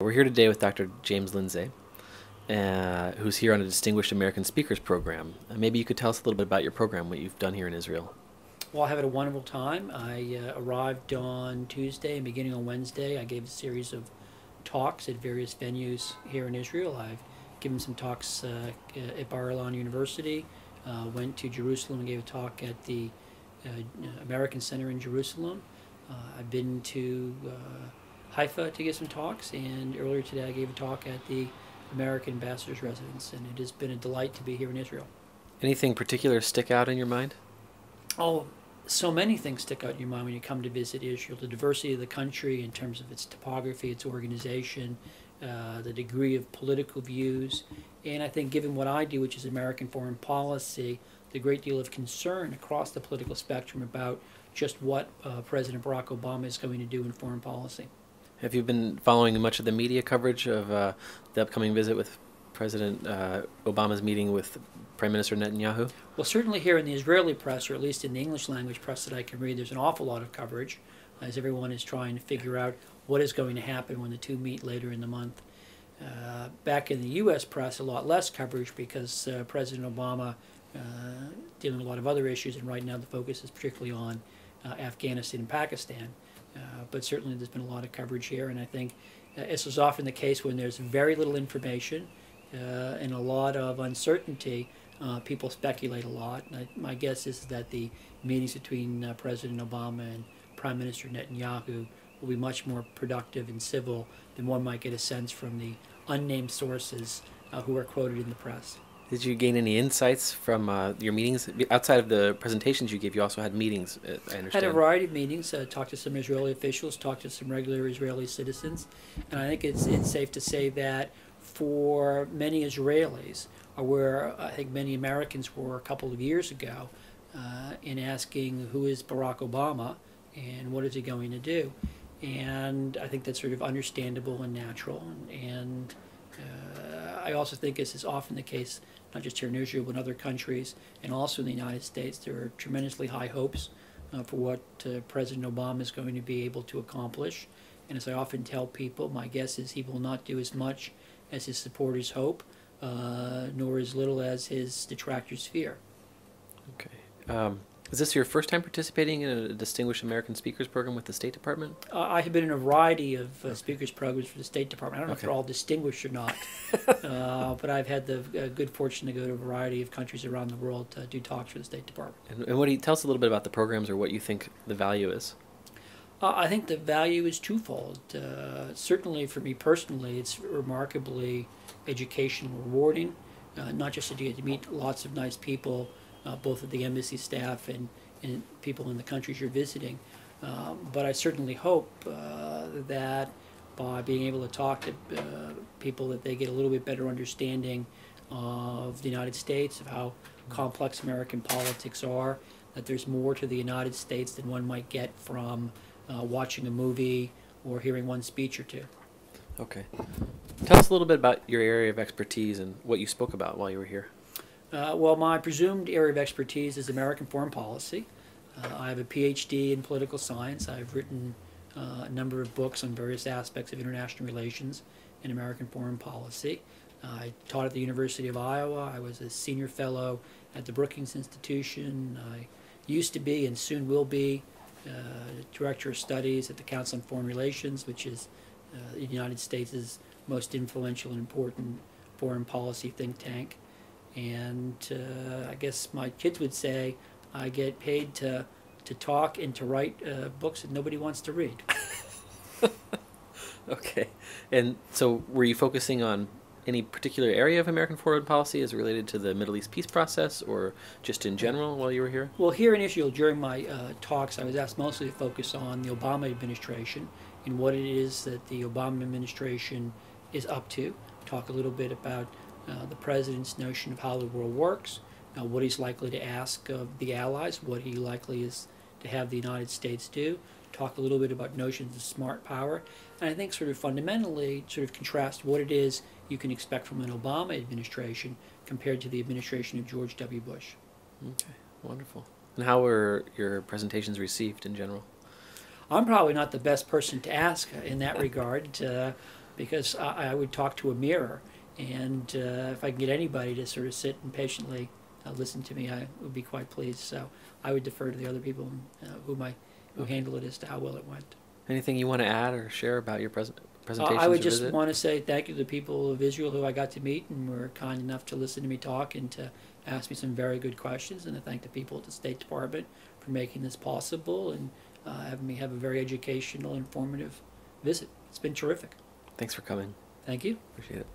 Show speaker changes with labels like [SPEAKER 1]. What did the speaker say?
[SPEAKER 1] We're here today with Dr. James Lindsay, who's here on a Distinguished American Speakers program. Maybe you could tell us a little bit about your program, what you've done here in Israel.
[SPEAKER 2] Well, I have had a wonderful time. I arrived on Tuesday and beginning on Wednesday. I gave a series of talks at various venues here in Israel. I've given some talks at Bar Ilan University, went to Jerusalem and gave a talk at the American Center in Jerusalem. I've been to Haifa to give some talks, and earlier today I gave a talk at the American Ambassador's Residence, and it has been a delight to be here in Israel.
[SPEAKER 1] Anything particular stick out in your mind?
[SPEAKER 2] Oh, so many things stick out in your mind when you come to visit Israel. The diversity of the country in terms of its topography, its organization, the degree of political views, and I think given what I do, which is American foreign policy, the great deal of concern across the political spectrum about just what President Barack Obama is going to do in foreign policy.
[SPEAKER 1] Have you been following much of the media coverage of the upcoming visit with President Obama's meeting with Prime Minister Netanyahu?
[SPEAKER 2] Well, certainly here in the Israeli press, or at least in the English language press that I can read, there's an awful lot of coverage as everyone is trying to figure out what is going to happen when the two meet later in the month. Back in the U.S. press, a lot less coverage because President Obama dealing with a lot of other issues, and right now the focus is particularly on Afghanistan and Pakistan. But certainly there's been a lot of coverage here, and I think as is often the case when there's very little information and a lot of uncertainty, people speculate a lot. My guess is that the meetings between President Obama and Prime Minister Netanyahu will be much more productive and civil than one might get a sense from the unnamed sources who are quoted in the press.
[SPEAKER 1] Did you gain any insights from your meetings? Outside of the presentations you gave, you also had meetings, I understand.
[SPEAKER 2] Had a variety of meetings, talked to some Israeli officials, talked to some regular Israeli citizens, and I think it's safe to say that for many Israelis, where I think many Americans were a couple of years ago, in asking who is Barack Obama and what is he going to do. And I think that's sort of understandable and natural. And I also think, as is often the case, not just here in Israel, but in other countries, and also in the United States, there are tremendously high hopes for what President Obama is going to be able to accomplish. And as I often tell people, my guess is he will not do as much as his supporters hope, nor as little as his detractors fear.
[SPEAKER 1] Okay. Is this your first time participating in a Distinguished American Speakers program with the State Department?
[SPEAKER 2] I have been in a variety of speakers programs for the State Department. I don't know if they're all distinguished or not, but I've had the good fortune to go to a variety of countries around the world to do talks for the State Department.
[SPEAKER 1] And what do you tell us a little bit about the programs, or what you think the value is?
[SPEAKER 2] I think the value is twofold. Certainly for me personally, it's remarkably educational and rewarding, not just that you get to meet lots of nice people, both of the embassy staff and people in the countries you're visiting. But I certainly hope that by being able to talk to people, that they get a little bit better understanding of the United States, of how complex American politics are, that there's more to the United States than one might get from watching a movie or hearing one speech or two.
[SPEAKER 1] Okay. Tell us a little bit about your area of expertise and what you spoke about while you were here.
[SPEAKER 2] Well, my presumed area of expertise is American foreign policy. I have a PhD in political science. I've written a number of books on various aspects of international relations and American foreign policy. I taught at the University of Iowa. I was a senior fellow at the Brookings Institution. I used to be and soon will be director of studies at the Council on Foreign Relations, which is the United States' most influential and important foreign policy think tank. And I guess my kids would say I get paid to talk and to write books that nobody wants to read.
[SPEAKER 1] Okay. And so were you focusing on any particular area of American foreign policy as related to the Middle East peace process, or just in general while you were here?
[SPEAKER 2] Well, here in Israel, during my talks, I was asked mostly to focus on the Obama administration and what it is that the Obama administration is up to. Talk a little bit about the president's notion of how the world works, what he's likely to ask of the allies, what he likely is to have the United States do, talk a little bit about notions of smart power, and I think sort of fundamentally sort of contrast what it is you can expect from an Obama administration compared to the administration of George W. Bush.
[SPEAKER 1] Okay, wonderful. And how were your presentations received in general?
[SPEAKER 2] I'm probably not the best person to ask in that regard. because I would talk to a mirror, and if I can get anybody to sort of sit and patiently listen to me, I would be quite pleased. So I would defer to the other people who handle it as to how well it went.
[SPEAKER 1] Anything you want to add or share about your presentations
[SPEAKER 2] I would
[SPEAKER 1] or
[SPEAKER 2] just
[SPEAKER 1] visit?
[SPEAKER 2] want to say thank you to the people of Israel who I got to meet and were kind enough to listen to me talk and to ask me some very good questions, and to thank the people at the State Department for making this possible and having me have a very educational, informative visit. It's been terrific.
[SPEAKER 1] Thanks for coming.
[SPEAKER 2] Thank you.
[SPEAKER 1] Appreciate it.